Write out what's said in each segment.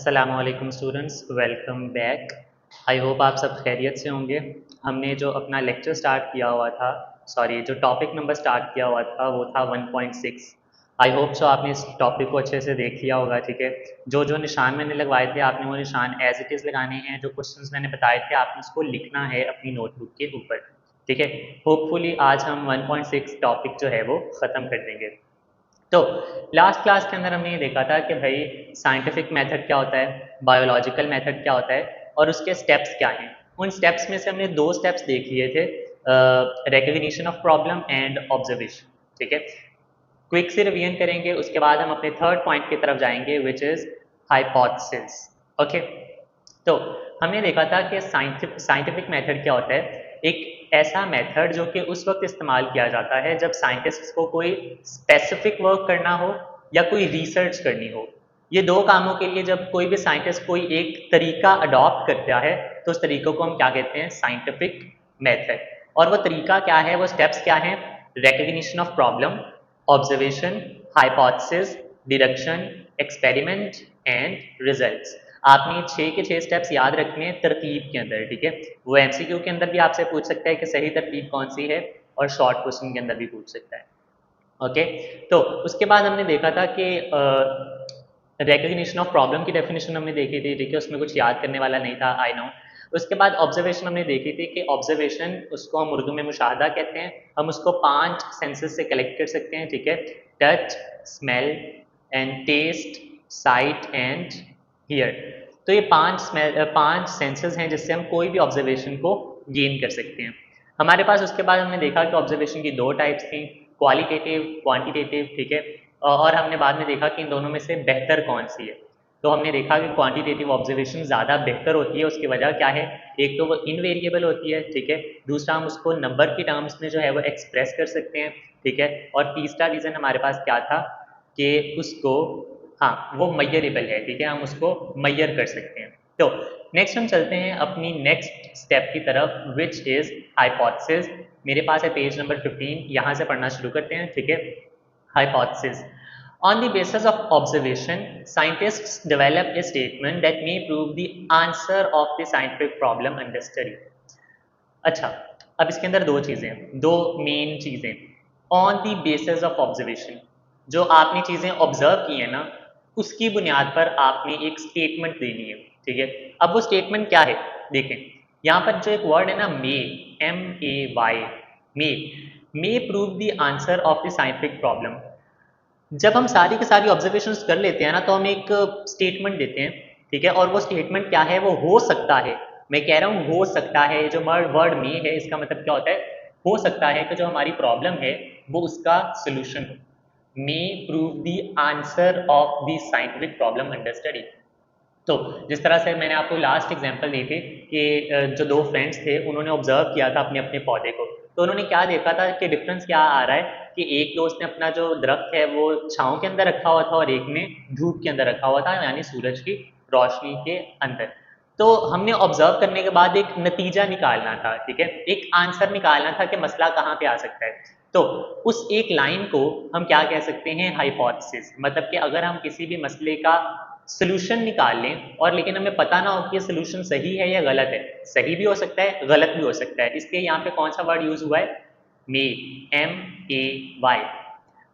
अस्सलामुअलैकुम students, welcome back. I hope आप सब खैरियत से होंगे। हमने जो अपना लेक्चर स्टार्ट किया हुआ था, सॉरी जो टॉपिक नंबर स्टार्ट किया हुआ था वो था 1.6। आई होप सो आपने इस टॉपिक को अच्छे से देख लिया होगा। ठीक है, जो जो निशान मैंने लगवाए थे आपने वो निशान एज इट इज़ लगाने हैं। जो क्वेश्चंस मैंने बताए थे आपने उसको लिखना है अपनी नोटबुक के ऊपर। ठीक है, होपफुली आज हम 1.6 टॉपिक जो है वो ख़त्म कर देंगे। तो लास्ट क्लास के अंदर हमने ये देखा था कि भाई साइंटिफिक मेथड क्या होता है, बायोलॉजिकल मेथड क्या होता है और उसके स्टेप्स क्या हैं। उन स्टेप्स में से हमने दो स्टेप्स देख लिए थे, recognition of problem and observation. ठीक है, क्विक से रिवीजन करेंगे, उसके बाद हम अपने थर्ड पॉइंट की तरफ जाएंगे विच इज़ हाइपोथेसिस। ओके, तो हमने देखा था कि साइंटिफिक मेथड क्या होता है। एक ऐसा मेथड जो कि उस वक्त इस्तेमाल किया जाता है जब साइंटिस्ट को कोई स्पेसिफिक वर्क करना हो या कोई रिसर्च करनी हो। ये दो कामों के लिए जब कोई भी साइंटिस्ट कोई एक तरीका अडॉप्ट करता है तो उस तरीकों को हम क्या कहते हैं, साइंटिफिक मेथड। और वो तरीका क्या है, वो स्टेप्स क्या हैं, recognition of problem, observation, hypothesis, deduction, experiment and results. आपने 6 के 6 स्टेप्स याद रखने हैं तरतीब के अंदर। ठीक है, वो एमसीक्यू के अंदर भी आपसे पूछ सकता है कि सही तरतीब कौन सी है, और शॉर्ट क्वेश्चन के अंदर भी पूछ सकता है। ओके, तो उसके बाद हमने देखा था कि रिकग्निशन ऑफ प्रॉब्लम की डेफिनेशन हमने देखी थी। ठीक है, उसमें कुछ याद करने वाला नहीं था, आई नो। उसके बाद ऑब्जर्वेशन हमने देखी थी कि ऑब्जर्वेशन उसको हम उर्दू में मुशाहदा कहते हैं। हम उसको 5 सेंसेस से कलेक्ट कर सकते हैं। ठीक है, touch, smell and taste, sight and hear. तो ये 5 सेंसेस हैं जिससे हम कोई भी ऑब्जर्वेशन को गेन कर सकते हैं। हमारे पास उसके बाद हमने देखा कि ऑब्जर्वेशन की दो टाइप्स थी, क्वालिटेटिव, क्वांटिटेटिव। ठीक है, और हमने बाद में देखा कि इन दोनों में से बेहतर कौन सी है। तो हमने देखा कि क्वांटिटेटिव ऑब्जर्वेशन ज़्यादा बेहतर होती है। उसकी वजह क्या है, एक तो वो इनवेरिएबल होती है। ठीक है, दूसरा हम उसको नंबर की टर्म्स में जो है वो एक्सप्रेस कर सकते हैं। ठीक है, और तीसरा रीज़न हमारे पास क्या था कि उसको, हाँ, वो मेजरेबल है। ठीक है, हम उसको मेजर कर सकते हैं। तो नेक्स्ट हम चलते हैं अपनी नेक्स्ट स्टेप की तरफ विच इज़ हाइपोथेसिस। मेरे पास है पेज नंबर 15, यहाँ से पढ़ना शुरू करते हैं। ठीक है, hypothesis. On the basis of observation, scientists develop a statement that may prove the answer of the scientific problem under study. अच्छा, अब इसके अंदर दो चीज़ें, दो मेन चीज़ें। On the basis of observation, जो आपने चीज़ें ऑब्जर्व की हैं ना, उसकी बुनियाद पर आपने एक स्टेटमेंट देनी है। ठीक है, अब वो स्टेटमेंट क्या है, देखें यहाँ पर जो एक वर्ड है ना, मे, MAY, may, may prove the answer of the scientific problem. जब हम सारी की सारी ऑब्जर्वेशंस कर लेते हैं ना तो हम एक स्टेटमेंट देते हैं। ठीक है, और वो स्टेटमेंट क्या है, वो हो सकता है। मैं कह रहा हूँ हो सकता है, जो वर्ड में है इसका मतलब क्या होता है, हो सकता है कि जो हमारी प्रॉब्लम है वो उसका सोल्यूशन हो। मे prove the answer of the scientific problem under study. तो जिस तरह से मैंने आपको लास्ट एग्जांपल दी थी कि जो दो फ्रेंड्स थे उन्होंने ऑब्जर्व किया था अपने अपने पौधे को। तो उन्होंने क्या देखा था कि डिफरेंस क्या आ रहा है कि एक दोस्त ने अपना जो दरख्त है वो छांव के अंदर रखा हुआ था और एक ने धूप के अंदर रखा हुआ था, यानी सूरज की रोशनी के अंदर। तो हमने ऑब्जर्व करने के बाद एक नतीजा निकालना था। ठीक है, एक आंसर निकालना था कि मसला कहाँ पे आ सकता है। तो उस एक लाइन को हम क्या कह सकते हैं, हाइपोथेसिस। मतलब कि अगर हम किसी भी मसले का सोल्यूशन निकाल लें और लेकिन हमें पता ना हो कि ये सोल्यूशन सही है या गलत है, सही भी हो सकता है गलत भी हो सकता है, इसलिए यहाँ पे कौन सा वर्ड यूज हुआ है, मे, MAY।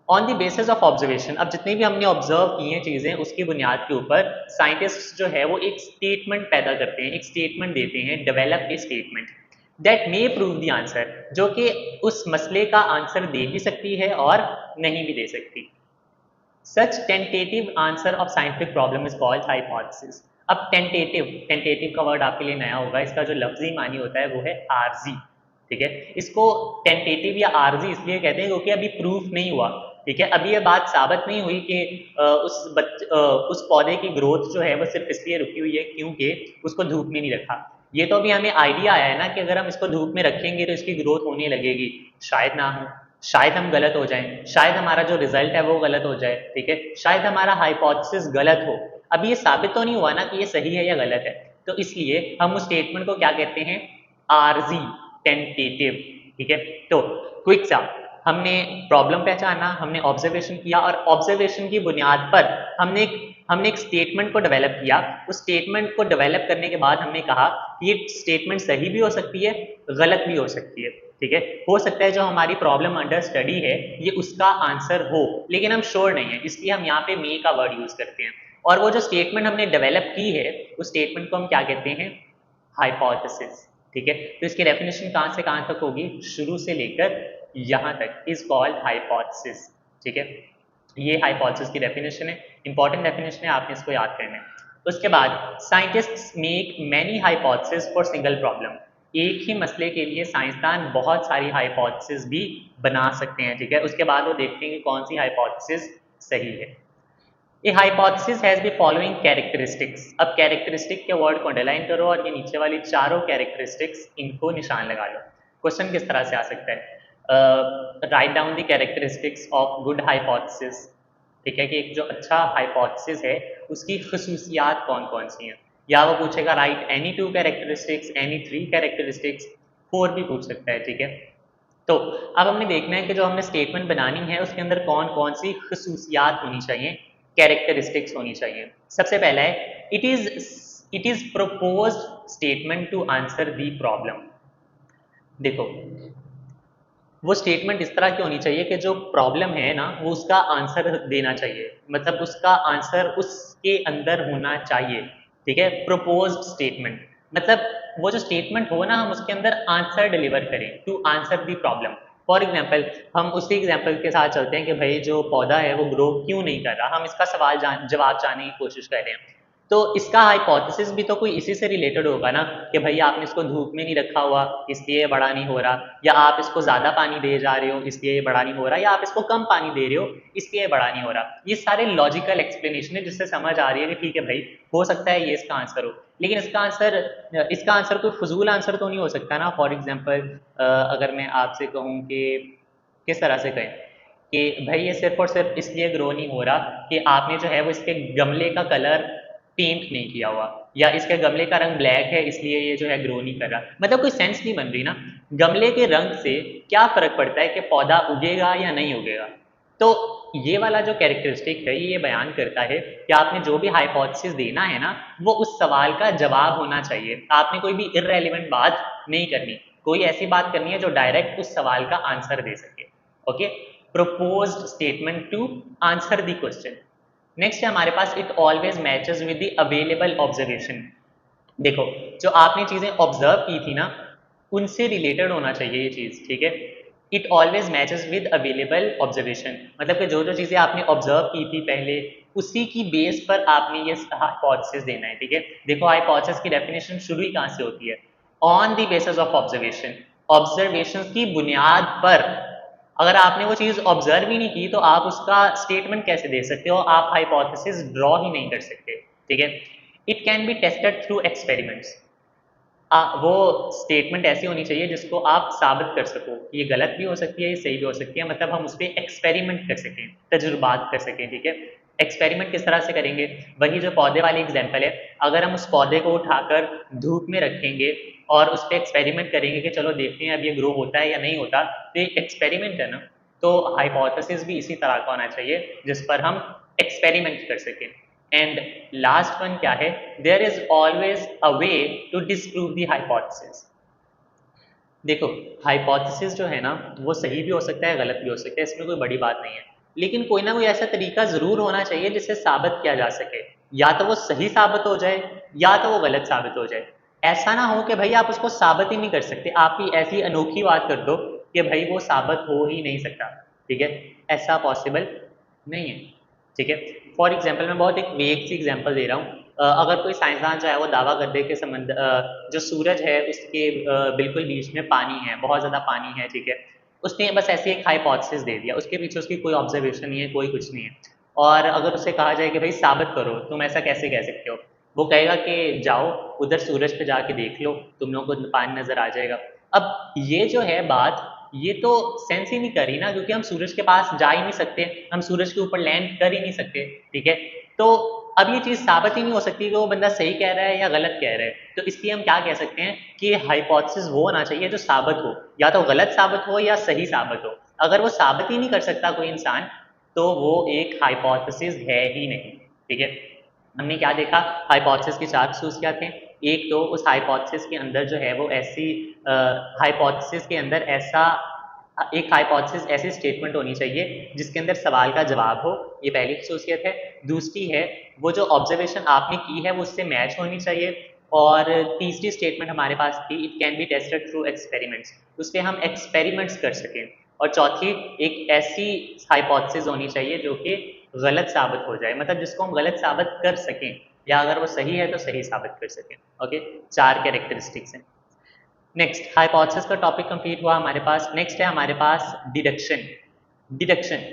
On the basis of observation, अब जितनी भी हमने ऑब्जर्व की हैं चीज़ें उसकी बुनियाद के ऊपर साइंटिस्ट जो है वो एक स्टेटमेंट पैदा करते हैं, एक स्टेटमेंट देते हैं, develop a statement that may prove the answer, जो कि उस मसले का आंसर दे भी सकती है और नहीं भी दे सकती। Such tentative answer of scientific problem is called hypothesis. अब टेंटेटिव का वर्ड आपके लिए नया होगा, इसका जो लफ्जी मानी होता है वो है आर्जी। ठीक है, इसको टेंटेटिव या आर्जी इसलिए कहते हैं क्योंकि अभी प्रूफ नहीं हुआ। ठीक है, अभी ये बात साबित नहीं हुई कि उस पौधे की ग्रोथ जो है वो सिर्फ इसलिए रुकी हुई है क्योंकि उसको धूप में नहीं रखा। ये तो अभी हमें आइडिया आया है ना कि अगर हम इसको धूप में रखेंगे तो इसकी ग्रोथ होने लगेगी, शायद ना हो, शायद हम गलत हो जाएं, शायद हमारा जो रिजल्ट है वो गलत हो जाए। ठीक है, शायद हमारा हाइपोथेसिस गलत हो। अभी ये साबित तो नहीं हुआ ना कि ये सही है या गलत है, तो इसलिए हम उस स्टेटमेंट को क्या कहते हैं, आरजी, टेंटेटिव। ठीक है, तो क्विक सा हमने प्रॉब्लम पहचाना, हमने ऑब्जर्वेशन किया और ऑब्जर्वेशन की बुनियाद पर हमने एक हमने एक स्टेटमेंट को डेवलप किया, उस स्टेटमेंट को डेवलप करने के बाद हमने कहा कि ये स्टेटमेंट सही भी हो सकती है, गलत भी हो सकती है, ठीक है। हो सकता है जो हमारी प्रॉब्लम अंडर स्टडी है ये उसका आंसर हो, लेकिन हम श्योर नहीं है, इसलिए हम यहाँ पे मे का वर्ड यूज करते हैं। और वो जो स्टेटमेंट हमने डेवलप की है उस स्टेटमेंट को हम क्या कहते हैं, हाइपोथेसिस, ठीक है। तो इसकी डेफिनेशन कहाँ से कहाँ तक होगी, शुरू से लेकर यहाँ तक, इज कॉल्ड हाइपोथेसिस, ठीक है। ये हाइपोथेसिस की डेफिनेशन है, इंपॉर्टेंट डेफिनेशन है, आपने इसको याद करना है। उसके बाद scientists make many hypothesis for single problem, एक ही मसले के लिए साइंसदान बहुत सारी हाइपोथेसिस भी बना सकते हैं, ठीक है। उसके बाद वो देखते हैं कि कौन सी हाइपोथेसिस सही है। ए hypothesis has the following characteristics, अब कैरेक्टरिस्टिक के वर्ड को अंडरलाइन करो और ये नीचे वाली चारों कैरेक्टरिस्टिक्स इनको निशान लगा लो। क्वेश्चन किस तरह से आ सकता है, write down the characteristics of good hypothesis, ठीक है, कि एक जो अच्छा हाइपोथेसिस है उसकी खसूसियात कौन कौन सी हैं, या वो पूछेगा right any 2 characteristics, any 3 characteristics, 4 भी पूछ सकता है, ठीक है। तो अब हमने देखना है कि जो हमने स्टेटमेंट बनानी है उसके अंदर कौन कौन सी खसूसियात होनी चाहिए, कैरेक्टरिस्टिक्स होनी चाहिए। सबसे पहला है it is proposed statement to answer the problem. देखो वो स्टेटमेंट इस तरह की होनी चाहिए कि जो प्रॉब्लम है ना वो उसका आंसर देना चाहिए, मतलब उसका आंसर उसके अंदर होना चाहिए, ठीक है। प्रपोज्ड स्टेटमेंट मतलब वो जो स्टेटमेंट हो ना हम उसके अंदर आंसर डिलीवर करें to answer the problem. For example हम उसी एग्जाम्पल के साथ चलते हैं कि भाई जो पौधा है वो ग्रो क्यों नहीं कर रहा, हम इसका जवाब जानने की कोशिश कर रहे हैं। तो इसका हाइपोथेसिस भी तो कोई इसी से रिलेटेड होगा ना कि भाई आपने इसको धूप में नहीं रखा हुआ इसलिए ये बड़ा नहीं हो रहा, या आप इसको ज़्यादा पानी दे जा रहे हो इसलिए ये बड़ा नहीं हो रहा, या आप इसको कम पानी दे रहे हो इसलिए ये बड़ा नहीं हो रहा। ये सारे लॉजिकल एक्सप्लेनेशन है जिससे समझ आ रही है कि ठीक है भाई हो सकता है ये इसका आंसर हो, लेकिन इसका आंसर कोई फजूल आंसर तो नहीं हो सकता ना। फॉर एग्जाम्पल अगर मैं आपसे कहूँ कि किस तरह से कहें कि भाई ये सिर्फ और सिर्फ इसलिए ग्रो नहीं हो रहा कि आपने जो है वो इसके गमले का कलर पेंट नहीं किया हुआ, या इसके गमले का रंग ब्लैक है इसलिए ये जो है ग्रो नहीं कर रहा, मतलब कोई सेंस नहीं बन रही ना। गमले के रंग से क्या फर्क पड़ता है कि पौधा उगेगा या नहीं उगेगा। तो ये वाला जो कैरेक्टरिस्टिक है ये बयान करता है कि आपने जो भी हाइपोथेसिस देना है ना वो उस सवाल का जवाब होना चाहिए, आपने कोई भी इररेलेवेंट बात नहीं करनी, कोई ऐसी बात करनी है जो डायरेक्ट उस सवाल का आंसर दे सके। Okay, proposed statement to answer the question। Next है हमारे पास it always matches with the available observation. देखो जो आपने चीजें ऑब्जर्व की थी ना उनसे रिलेटेड होना चाहिए ये चीज, ठीक है। It always matches with available observation मतलब कि जो जो चीजें आपने ऑब्जर्व की थी पहले उसी की बेस पर आपने ये हाइपोथेसिस देना है, ठीक है। देखो हाइपोथेसिस की डेफिनेशन शुरू ही कहाँ से होती है, on the basis of observation, observation की बुनियाद पर। अगर आपने वो चीज़ ऑब्जर्व ही नहीं की तो आप उसका स्टेटमेंट कैसे दे सकते हो, आप हाइपोथेसिस ड्रॉ ही नहीं कर सकते, ठीक है। It can be tested through experiments, वो स्टेटमेंट ऐसी होनी चाहिए जिसको आप साबित कर सको, ये गलत भी हो सकती है ये सही भी हो सकती है, मतलब हम उस पर एक्सपेरिमेंट कर सकें, तजुर्बात कर सकें, ठीक है। एक्सपेरिमेंट किस तरह से करेंगे, वही जो पौधे वाली एग्जांपल है, अगर हम उस पौधे को उठाकर धूप में रखेंगे और उस पर एक्सपेरिमेंट करेंगे कि चलो देखते हैं अब ये ग्रो होता है या नहीं होता, तो ये एक्सपेरिमेंट है ना। तो हाइपोथेसिस भी इसी तरह का होना चाहिए जिस पर हम एक्सपेरिमेंट कर सकें। एंड लास्ट वन क्या है, there is always a way to disprove the hypothesis. देखो हाइपोथेसिस जो है ना वो सही भी हो सकता है गलत भी हो सकता है, इसमें कोई बड़ी बात नहीं है, लेकिन कोई ना कोई ऐसा तरीका जरूर होना चाहिए जिससे साबित किया जा सके, या तो वो सही साबित हो जाए या तो वो गलत साबित हो जाए। ऐसा ना हो कि भाई आप उसको साबित ही नहीं कर सकते, आप ही ऐसी अनोखी बात कर दो कि भाई वो साबित हो ही नहीं सकता, ठीक है। ऐसा पॉसिबल नहीं है, ठीक है। फॉर एग्जाम्पल मैं बहुत एक वेग सी एग्जाम्पल दे रहा हूँ, अगर कोई साइंसदान जो है वो दावा कर दे कि जो सूरज है उसके बिल्कुल बीच में पानी है, बहुत ज़्यादा पानी है, ठीक है। उसने बस ऐसी एक हाइपोथेसिस दे दिया, उसके पीछे उसकी कोई ऑब्जर्वेशन नहीं है, कोई कुछ नहीं है। और अगर उससे कहा जाए कि भाई साबित करो, तुम ऐसा कैसे कह सकते हो, वो कहेगा कि जाओ उधर सूरज पे जाके देख लो, तुम लोगों को पानी नजर आ जाएगा। अब ये जो है बात ये तो सेंस ही नहीं करी ना, क्योंकि हम सूरज के पास जा ही नहीं सकते, हम सूरज के ऊपर लैंड कर ही नहीं सकते, ठीक है। तो अब ये चीज़ साबित ही नहीं हो सकती कि वो बंदा सही कह रहा है या गलत कह रहा है, तो इसलिए हम क्या कह सकते हैं कि हाइपोथेसिस वो होना चाहिए जो साबित हो, या तो गलत साबित हो या सही साबित हो। अगर वो साबित ही नहीं कर सकता कोई इंसान तो वो एक हाइपोथेसिस है ही नहीं, ठीक है। हमने क्या देखा, हाइपोथेसिस के चार खसूसियात थे। एक तो उस हाइपोथेसिस के अंदर जो है वो ऐसी हाइपोथेसिस के अंदर ऐसा एक हाइपोथेसिस ऐसी स्टेटमेंट होनी चाहिए जिसके अंदर सवाल का जवाब हो, ये पहली खसूसियत है। दूसरी है वो जो ऑब्जर्वेशन आपने की है वो उससे मैच होनी चाहिए। और तीसरी स्टेटमेंट हमारे पास थी, it can be tested through experiments, उससे हम एक्सपेरिमेंट्स कर सकें। और चौथी, एक ऐसी हाइपोथेसिस होनी चाहिए जो कि गलत साबित हो जाए, मतलब जिसको हम गलत साबित कर सकें, या अगर वो सही है तो सही साबित कर सकें। ओके, चार कैरेक्टरिस्टिक्स हैं। नेक्स्ट, हाइपोथेसिस का टॉपिक कंप्लीट हुआ हमारे पास। नेक्स्ट है हमारे पास deduction. Deduction,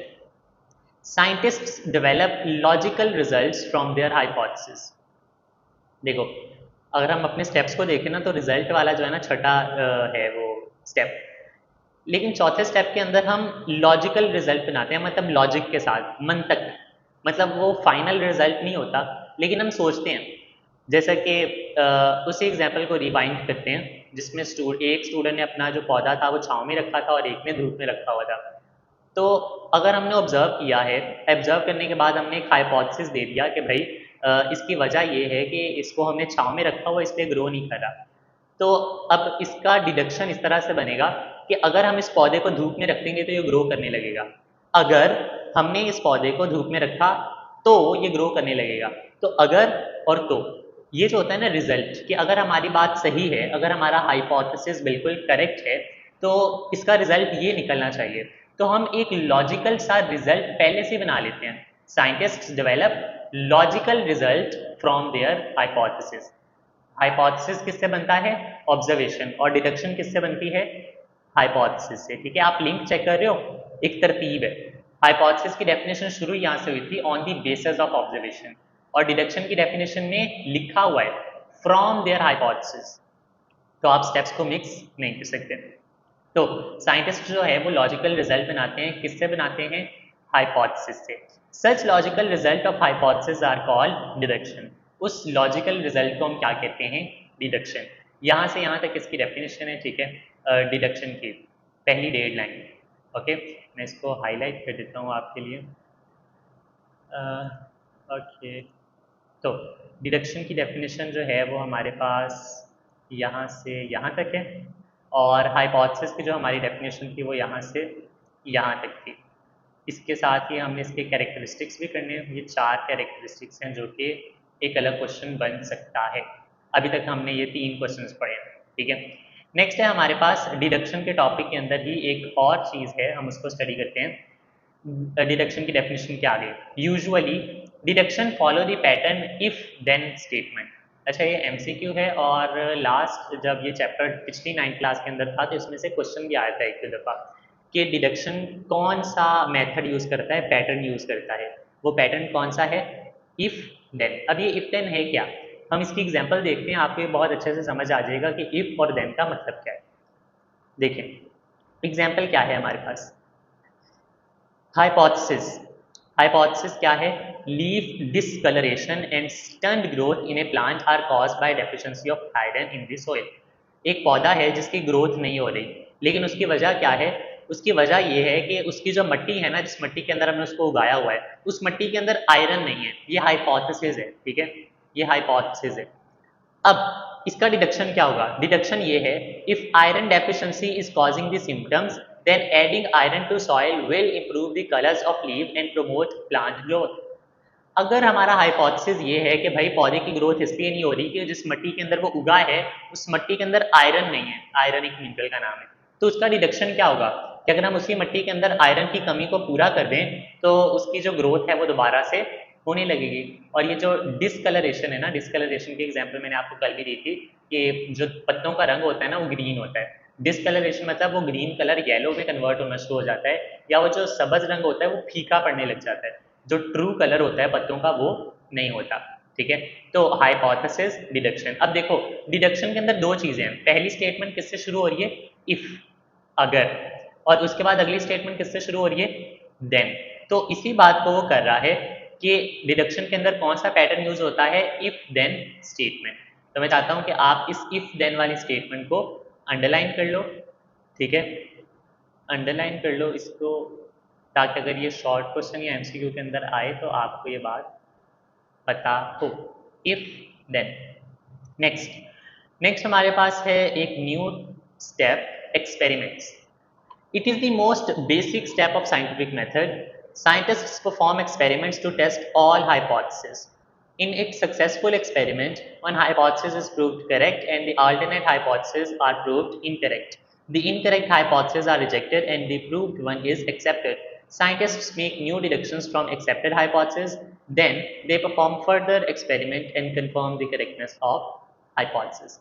scientists develop logical results from their hypothesis. देखो, अगर हम अपने स्टेप्स को देखें ना, तो रिजल्ट वाला जो है ना छठा है वो स्टेप, लेकिन चौथे स्टेप के अंदर हम लॉजिकल रिजल्ट बनाते हैं, मतलब लॉजिक के साथ, मंतक, मतलब वो फाइनल रिजल्ट नहीं होता, लेकिन हम सोचते हैं। जैसा कि उसी एग्जाम्पल को रिवाइंड करते हैं, जिसमें एक स्टूडेंट ने अपना जो पौधा था वो छाँव में रखा था और एक ने धूप में रखा हुआ था। तो अगर हमने ऑब्जर्व किया है, ऑब्जर्व करने के बाद हमने एक हाइपोथेसिस दे दिया कि भाई इसकी वजह ये है कि इसको हमने छाँव में रखा हुआ इसलिए ग्रो नहीं कर रहा। तो अब इसका डिडक्शन इस तरह से बनेगा कि अगर हम इस पौधे को धूप में रख देंगे तो ये ग्रो करने लगेगा, अगर हमने इस पौधे को धूप में रखा तो ये ग्रो करने लगेगा। तो अगर और तो, ये जो होता है ना रिजल्ट, कि अगर हमारी बात सही है, अगर हमारा हाइपोथेसिस बिल्कुल करेक्ट है, तो इसका रिजल्ट ये निकलना चाहिए। तो हम एक लॉजिकल सा रिजल्ट पहले से बना लेते हैं। Scientists develop logical result from their hypothesis. Hypothesis किससे बनता है? ऑब्जर्वेशन। और डिडक्शन किससे बनती है? हाइपोथेसिस से। ठीक है, आप लिंक चेक कर रहे हो, एक तरतीब है। हाइपोथेसिस की डेफिनेशन शुरू यहाँ से हुई थी, on the basis of observation, और डिडक्शन की डेफिनेशन में लिखा हुआ है फ्रॉम देयर हाइपोथेसिस। तो आप स्टेप्स को मिक्स नहीं कर सकते। तो साइंटिस्ट जो है वो लॉजिकल रिजल्ट बनाते हैं, किससे बनाते हैं? हाइपोथेसिस से। Such logical result of hypothesis are called deduction. उस लॉजिकल रिजल्ट को हम क्या कहते हैं? डिडक्शन। यहाँ से यहाँ तक इसकी डेफिनेशन है, ठीक है, डिडक्शन की पहली 1.5 लाइन। ओके, मैं इसको हाईलाइट कर देता हूँ आपके लिए। ओके, तो डिडक्शन की डेफिनेशन जो है वो हमारे पास यहाँ से यहाँ तक है, और हाइपोथेसिस की जो हमारी डेफिनेशन थी वो यहाँ से यहाँ तक थी। इसके साथ ही हमने इसके कैरेक्टरिस्टिक्स भी करने हैं। ये 4 कैरेक्टरिस्टिक्स हैं जो कि एक अलग क्वेश्चन बन सकता है। अभी तक हमने ये 3 क्वेश्चंस पढ़े हैं, ठीक है। नेक्स्ट है हमारे पास डिडक्शन के टॉपिक के अंदर ही एक और चीज़ है, हम उसको स्टडी करते हैं। डिडक्शन की डेफिनेशन क्या आ गई? Usually deduction follow the pattern if then statement. अच्छा, ये एमसीक्यू है, और लास्ट जब ये चैप्टर पिछली 9th क्लास के अंदर था तो इसमें से क्वेश्चन भी आया था एक दफ़ा कि डिडक्शन कौन सा मेथड यूज़ करता है, पैटर्न यूज़ करता है। वो पैटर्न कौन सा है? If then. अब ये इफ देन है क्या? हम इसकी एग्जांपल देखते हैं, आपको ये बहुत अच्छे से समझ आ जाएगा कि इफ और देन का मतलब क्या है। देखें, एग्जाम्पल क्या है हमारे पास? हाइपोथेसिस। हाइपोथेसिस क्या है? Leaf discoloration and stunted growth in a plant are caused by deficiency of iron in the soil. एक पौधा है जिसकी ग्रोथ नहीं हो रही, लेकिन उसकी वजह क्या है? उसकी वजह ये है कि उसकी जो मिट्टी है ना, जिस मिट्टी के अंदर हमने उसको उगाया हुआ है, उस मिट्टी के अंदर आयरन नहीं है। ये हाइपोथेसिस है, ठीक है, ये हाइपोथेसिस है। अब इसका डिडक्शन क्या होगा? डिडक्शन ये है, if iron deficiency is causing the symptoms then adding iron to soil will improve the colours of leave and promote plant growth. अगर हमारा हाइपोथेसिस ये है कि भाई पौधे की ग्रोथ इसलिए नहीं हो रही कि जिस मिट्टी के अंदर वो उगा है उस मिट्टी के अंदर आयरन नहीं है, आयरन एक मिनरल का नाम है, तो उसका डिडक्शन क्या होगा कि अगर हम उसी मिट्टी के अंदर आयरन की कमी को पूरा कर दें तो उसकी जो ग्रोथ है वो दोबारा से होने लगेगी। और ये जो डिसकलरेशन है ना, डिसकलरेशन की एग्जाम्पल मैंने आपको कल भी दी थी कि जो पत्तों का रंग होता है ना वो ग्रीन होता है। डिसकलरेशन मतलब वो ग्रीन कलर येलो में कन्वर्ट होना शुरू हो जाता है, या वो जो सब्ज रंग होता है वो फीका पड़ने लग जाता है, जो ट्रू कलर होता है पत्तों का वो नहीं होता। ठीक है, तो हाइपोथेसिस, डिडक्शन। अब देखो, डिडक्शन के अंदर दो चीजें हैं। पहली स्टेटमेंट किससे शुरू हो रही है? इफ, अगर, और उसके बाद अगली स्टेटमेंट किससे शुरू हो रही है? देन। तो इसी बात को वो कर रहा है कि डिडक्शन के अंदर कौन सा पैटर्न यूज होता है? If then statement. तो मैं चाहता हूं कि आप इस इफ देन वाली स्टेटमेंट को अंडरलाइन कर लो, ठीक है, अंडरलाइन कर लो इसको, ताकि अगर ये शॉर्ट क्वेश्चन या एमसीक्यू के अंदर आए तो आपको ये बात पता हो। If then. नेक्स्ट हमारे पास है एक new step, experiments. It is the most basic step of scientific method. Scientists perform experiments to test all hypotheses. In its successful experiment, one hypothesis is proved correct and the alternate hypotheses are proved incorrect. The incorrect hypotheses are rejected and the proved one is accepted. Scientists make new deductions from accepted hypotheses. Then they perform further experiment and confirm the correctness of hypothesis.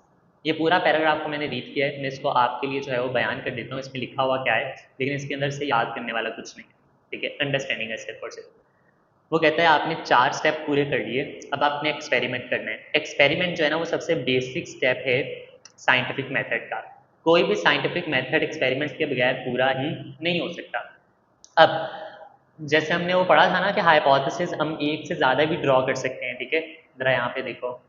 ये पूरा paragraph को मैंने read किया है, मैं इसको आपके लिए जो है वो बयान कर देता हूँ, इसमें लिखा हुआ क्या है, लेकिन इसके अंदर से याद करने वाला कुछ नहीं है, ठीक है, अंडरस्टैंडिंग है सिर्फ और सिर्फ। वो कहता है आपने 4 स्टेप पूरे कर लिए, अब आपने एक्सपेरिमेंट करना है। एक्सपेरिमेंट जो है ना वो सबसे बेसिक स्टेप है साइंटिफिक मेथड का। कोई भी साइंटिफिक मेथड एक्सपेरिमेंट के बगैर पूरा ही नहीं हो सकता। अब जैसे हमने वो पढ़ा था ना कि हाइपोथेसिस हम एक से ज़्यादा भी ड्रॉ कर सकते हैं, ठीक है, ज़रा यहाँ पे देखो,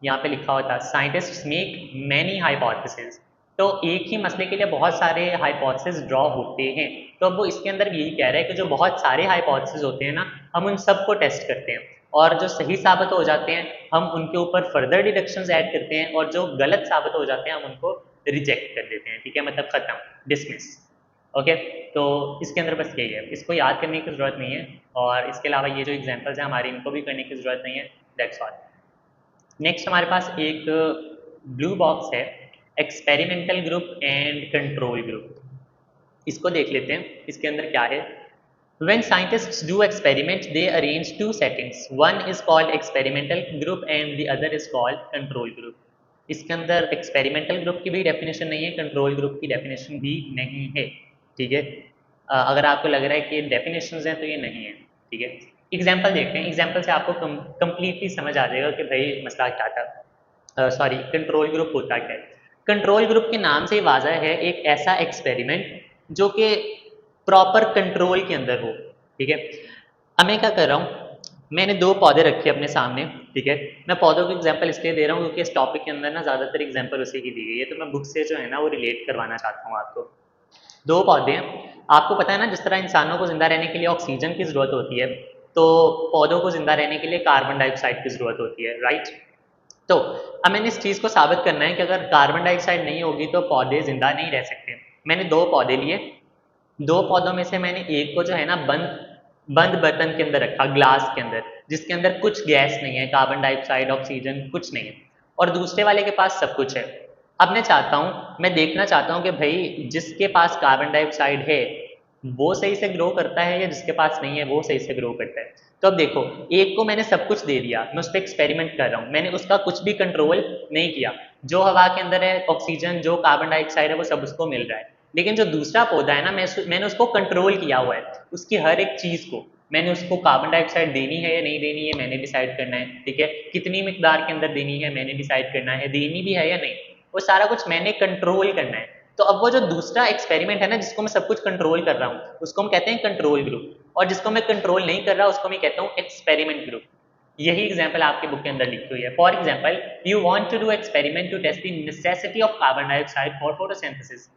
यहाँ पे लिखा हुआ था साइंटिस्ट्स मेक मैनी हाइपोथेसिस। तो एक ही मसले के लिए बहुत सारे हाइपोथेसिस ड्रॉ होते हैं। तो अब वो इसके अंदर यही कह रहा है कि जो बहुत सारे हाइपोथेसिस होते हैं ना, हम उन सबको टेस्ट करते हैं और जो सही साबित हो जाते हैं हम उनके ऊपर फर्दर डिडक्शंस ऐड करते हैं और जो गलत साबित हो जाते हैं हम उनको रिजेक्ट कर देते हैं, ठीक है, मतलब खत्म, डिसमिस। ओके, तो इसके अंदर बस यही है, इसको याद करने की ज़रूरत नहीं है और इसके अलावा ये जो एग्जाम्पल्स हैं हमारे इनको भी करने की ज़रूरत नहीं है, दैट्स ऑल। नेक्स्ट हमारे पास एक ब्लू बॉक्स है, experimental group and control group. इसको देख लेते हैं, इसके अंदर क्या है। When scientists do experiment, they arrange two settings. One is called experimental group and the other is called control group. इसके अंदर एक्सपेरिमेंटल ग्रुप की भी डेफिनेशन नहीं है, कंट्रोल ग्रुप की डेफिनेशन भी नहीं है, ठीक है। अगर आपको लग रहा है कि डेफिनेशंस हैं तो ये नहीं है, ठीक है। एग्जाम्पल देखते हैं, एग्जाम्पल से आपको कंप्लीटली समझ आ जाएगा कि भाई मसला क्या था। सॉरी, कंट्रोल ग्रुप होता क्या है। कंट्रोल ग्रुप के नाम से ही वाज़ह है एक ऐसा एक्सपेरिमेंट जो कि प्रॉपर कंट्रोल के अंदर हो, ठीक है। अब मैं क्या कर रहा हूँ, मैंने 2 पौधे रखे अपने सामने, ठीक है। मैं पौधों के एग्जांपल इसलिए दे रहा हूँ क्योंकि इस टॉपिक के अंदर ना ज़्यादातर एग्जांपल उसी की दी गई है, तो मैं बुक से जो है ना वो रिलेट करवाना चाहता हूँ आपको। 2 पौधे हैं, आपको पता है ना जिस तरह इंसानों को ज़िंदा रहने के लिए ऑक्सीजन की ज़रूरत होती है, तो पौधों को ज़िंदा रहने के लिए कार्बन डाइऑक्साइड की ज़रूरत होती है, राइट। तो अब मैंने इस चीज़ को साबित करना है कि अगर कार्बन डाइऑक्साइड नहीं होगी तो पौधे ज़िंदा नहीं रह सकते। मैंने 2 पौधे लिए, 2 पौधों में से मैंने एक को जो है ना बंद बंद बर्तन के अंदर रखा, ग्लास के अंदर, जिसके अंदर कुछ गैस नहीं है, कार्बन डाइऑक्साइड, ऑक्सीजन कुछ नहीं है, और दूसरे वाले के पास सब कुछ है। अब मैं देखना चाहता हूँ कि भाई जिसके पास कार्बन डाइऑक्साइड है वो सही से ग्रो करता है या जिसके पास नहीं है वो सही से ग्रो करता है। तो अब देखो, एक को मैंने सब कुछ दे दिया, मैं उस पर एक्सपेरिमेंट कर रहा हूँ, मैंने उसका कुछ भी कंट्रोल नहीं किया, जो हवा के अंदर है ऑक्सीजन, जो कार्बन डाइऑक्साइड है वो सब उसको मिल रहा है। लेकिन जो दूसरा पौधा है ना, मैंने उसको कंट्रोल किया हुआ है, उसकी हर एक चीज़ को मैंने उसको कार्बन डाइऑक्साइड देनी है या नहीं देनी है मैंने डिसाइड करना है, ठीक है, कितनी मिकदार के अंदर देनी है मैंने डिसाइड करना है, देनी भी है या नहीं, वो सारा कुछ मैंने कंट्रोल करना है। तो अब वो जो दूसरा एक्सपेरिमेंट है ना जिसको मैं सब कुछ कंट्रोल कर रहा हूँ उसको हम कहते हैं कंट्रोल ग्रुप, और जिसको मैं कंट्रोल नहीं कर रहा उसको मैं कहता हूँ एक्सपेरिमेंट ग्रुप। यही एग्जाम्पल आपके बुक के अंदर लिखी हुई है। For example, you want to do experiment to test the necessity of carbon dioxide for photosynthesis.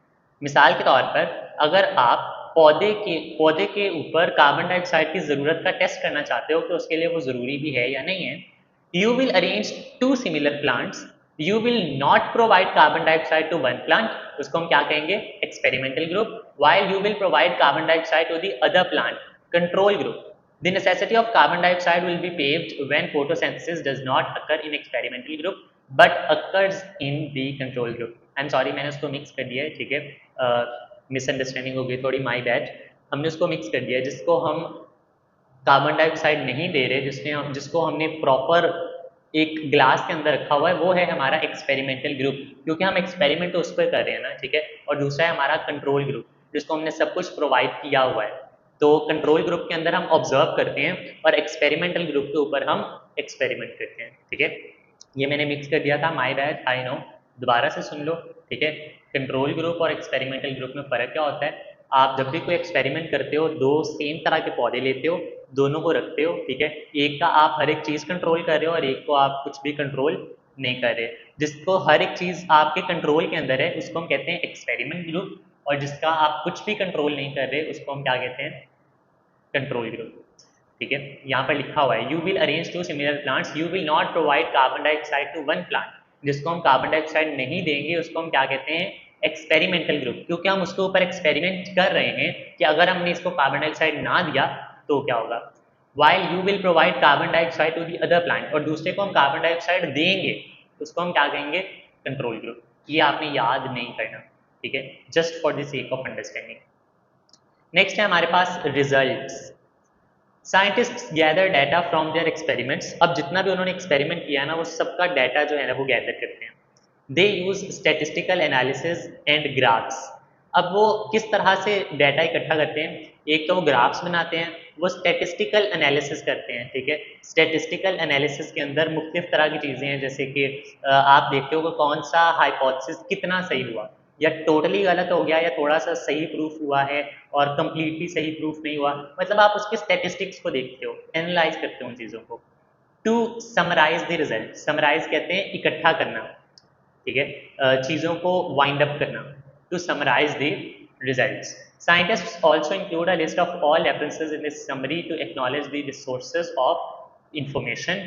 मिसाल के तौर पर अगर आप पौधे के ऊपर कार्बन डाइऑक्साइड की ज़रूरत का टेस्ट करना चाहते हो कि उसके लिए वो ज़रूरी भी है या नहीं है, you will arrange 2 similar plants, you will not provide carbon dioxide to one plant, उसको हम क्या कहेंगे, experimental group, while you will provide carbon dioxide to the other plant, control group. The necessity of carbon dioxide will be paved when photosynthesis does not occur in experimental group but occurs in the control group. I'm sorry, मैंने उसको mix कर दिया है, ठीक है, misunderstanding हो गई थोड़ी, माय बैड। हमने उसको मिक्स कर दिया है, जिसको हम कार्बन डाइऑक्साइड नहीं दे रहे, जिसको हमने प्रॉपर एक ग्लास के अंदर रखा हुआ है, वो है हमारा एक्सपेरिमेंटल ग्रुप, क्योंकि हम एक्सपेरिमेंट तो उस पर कर रहे हैं ना, ठीक है। और दूसरा है हमारा कंट्रोल ग्रुप, जिसको हमने सब कुछ प्रोवाइड किया हुआ है। तो कंट्रोल ग्रुप के अंदर हम ऑब्जर्व करते हैं और एक्सपेरिमेंटल ग्रुप के ऊपर हम एक्सपेरिमेंट करते हैं, ठीक है। ये मैंने मिक्स कर दिया था, माय बैड, आई नो, दोबारा से सुन लो, ठीक है। कंट्रोल ग्रुप और एक्सपेरिमेंटल ग्रुप में फ़र्क क्या होता है। आप जब भी कोई एक्सपेरिमेंट करते हो, 2 सेम तरह के पौधे लेते हो, दोनों को रखते हो, ठीक है, एक का आप हर एक चीज़ कंट्रोल कर रहे हो और एक को आप कुछ भी कंट्रोल नहीं कर रहे। जिसको हर एक चीज़ आपके कंट्रोल के अंदर है उसको हम कहते हैं एक्सपेरिमेंट ग्रुप, और जिसका आप कुछ भी कंट्रोल नहीं कर रहे उसको हम क्या कहते हैं, कंट्रोल ग्रुप। ठीक है, यहाँ पर लिखा हुआ है you will arrange two similar plants, you will not provide carbon dioxide to one plant. जिसको हम कार्बन डाइऑक्साइड नहीं देंगे उसको हम क्या कहते हैं, एक्सपेरिमेंटल ग्रुप, क्योंकि हम उसके ऊपर एक्सपेरिमेंट कर रहे हैं कि अगर हमने इसको कार्बन डाइऑक्साइड ना दिया तो क्या होगा। While you will provide carbon dioxide to the other plant, और दूसरे को हम कार्बन डाइऑक्साइड देंगे उसको हम क्या कहेंगे, कंट्रोल ग्रुप। ये आपने याद नहीं करना, ठीक है, just for the sake of understanding. Next है हमारे पास results. Scientist gather data from their experiments. अब जितना भी उन्होंने एक्सपेरिमेंट किया ना वो सबका डाटा जो है ना वो गैदर करते हैं। They use statistical analysis and graphs. अब वो किस तरह से डाटा इकट्ठा करते हैं, एक तो वो ग्राफ्स बनाते हैं, वो स्टेटिस्टिकल एनालिसिस करते हैं, ठीक है। स्टेटिस्टिकल एनालिसिस के अंदर मुख्तलिफ तरह की चीज़ें हैं, जैसे कि आप देखते हो कि कौन सा हाइपोथेसिस कितना सही हुआ, या टोटली गलत हो गया, या थोड़ा सा सही प्रूफ हुआ है और कंप्लीटली सही प्रूफ नहीं हुआ। मतलब आप उसके स्टेटिस्टिक्स को देखते हो, एनालाइज करते हो उन चीज़ों को। To summarise the result, summarise कहते हैं इकट्ठा करना, ठीक है, चीज़ों को वाइंड अप करना। To summarise the results, scientists also include a list of all references in this summary to acknowledge the resources of information.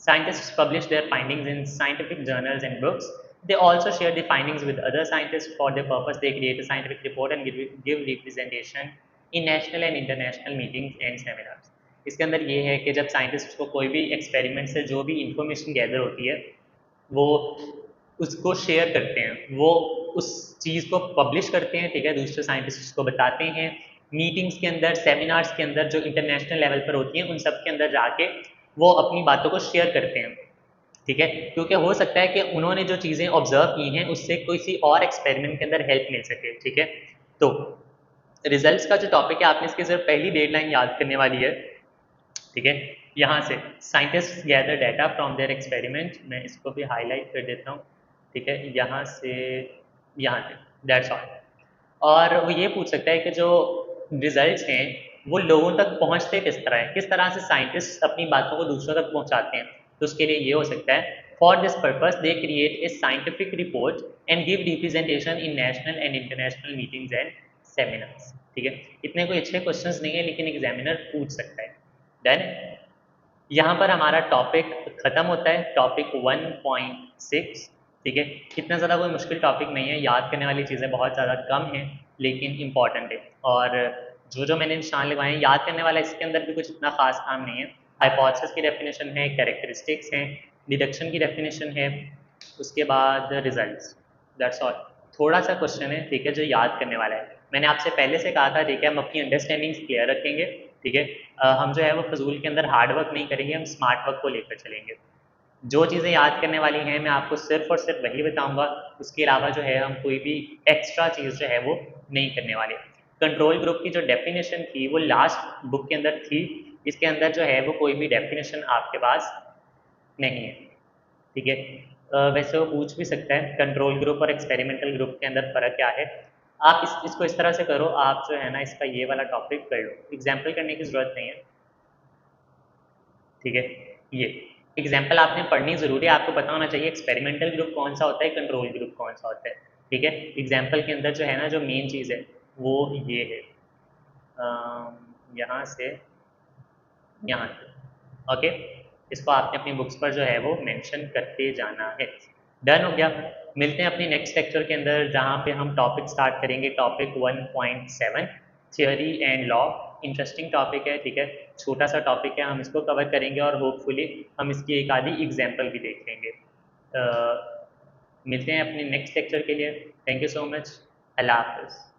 Scientists publish their findings in scientific journals and books. They also share the findings with other scientists. For their purpose, they create a scientific report and give representation in national and international meetings and seminars. इसके अंदर ये है कि जब scientist को कोई भी experiment से जो भी इंफॉर्मेशन गैदर होती है वो उसको शेयर करते हैं, वो उस चीज़ को पब्लिश करते हैं, ठीक है, दूसरे साइंटिस्ट को बताते हैं। मीटिंग्स के अंदर, सेमिनार्स के अंदर जो इंटरनेशनल लेवल पर होती हैं उन सब के अंदर जाके वो अपनी बातों को शेयर करते हैं, ठीक है, क्योंकि हो सकता है कि उन्होंने जो चीज़ें ऑब्जर्व की हैं उससे किसी और एक्सपेरिमेंट के अंदर हेल्प मिल सके, ठीक है। तो रिजल्ट्स का जो टॉपिक है आपने इसकी सिर्फ पहली डेडलाइन याद करने वाली है, ठीक है। यहाँ से scientist gather data from their experiment, मैं इसको भी हाईलाइट कर देता हूँ, ठीक है, यहाँ से यहाँ से, दैट्स ऑल। और वो ये पूछ सकता है कि जो रिजल्ट्स हैं वो लोगों तक पहुंचते किस तरह से साइंटिस्ट अपनी बातों को दूसरों तक पहुंचाते हैं। तो उसके लिए ये हो सकता है, for this purpose they create a scientific report and give representation in national and international meetings and seminars, ठीक है। इतने कोई अच्छे क्वेश्चंस नहीं है लेकिन एग्जामिनर पूछ सकता है। डन। यहाँ पर हमारा टॉपिक खत्म होता है, टॉपिक 1.6, ठीक है। इतना ज़्यादा कोई मुश्किल टॉपिक नहीं है, याद करने वाली चीज़ें बहुत ज़्यादा कम हैं लेकिन इम्पॉर्टेंट है। और जो जो मैंने निशान लगाए हैं याद करने वाला, इसके अंदर भी कुछ इतना खास काम नहीं है। हाइपोथेसिस की डेफिनेशन है, कैरेक्टरिस्टिक्स हैं, डिडक्शन की डेफिनेशन है, उसके बाद रिजल्ट्स, दैट्स ऑल। थोड़ा सा क्वेश्चन है, ठीक है, जो याद करने वाला है। मैंने आपसे पहले से कहा था, ठीक है, हम अपनी अंडरस्टैंडिंग्स क्लियर रखेंगे, ठीक है। हम जो है वो फजूल के अंदर हार्ड वर्क नहीं करेंगे, हम स्मार्ट वर्क को लेकर चलेंगे। जो चीज़ें याद करने वाली हैं मैं आपको सिर्फ और सिर्फ वही बताऊंगा, उसके अलावा जो है हम कोई भी एक्स्ट्रा चीज़ जो है वो नहीं करने वाले। कंट्रोल ग्रुप की जो डेफिनेशन थी वो लास्ट बुक के अंदर थी, इसके अंदर जो है वो कोई भी डेफिनेशन आपके पास नहीं है, ठीक है। वैसे वो पूछ भी सकता है कंट्रोल ग्रुप और एक्सपेरिमेंटल ग्रुप के अंदर फ़र्क क्या है। आप इसको इस तरह से करो, आप जो है ना इसका ये वाला टॉपिक कर लो, एग्जाम्पल करने की ज़रूरत नहीं है, ठीक है। ये एग्जाम्पल आपने पढ़नी ज़रूरी है, आपको पता होना चाहिए एक्सपेरिमेंटल ग्रुप कौन सा होता है, कंट्रोल ग्रुप कौन सा होता है, ठीक है। एग्जाम्पल के अंदर जो है ना जो मेन चीज़ है वो ये है, यहाँ से यहाँ से, ओके। इसको आपने अपनी बुक्स पर जो है वो मेंशन करते जाना है। डन हो गया। मिलते हैं अपनी नेक्स्ट लेक्चर के अंदर जहाँ पे हम टॉपिक स्टार्ट करेंगे, topic 1.7 theory and law. Interesting topic है, ठीक है, छोटा सा टॉपिक है, हम इसको कवर करेंगे और होपफुली हम इसकी एक आधी एग्जाम्पल भी देख लेंगे। मिलते हैं अपने नेक्स्ट लेक्चर के लिए। Thank you so much. अल्लाह हाफ़िज़।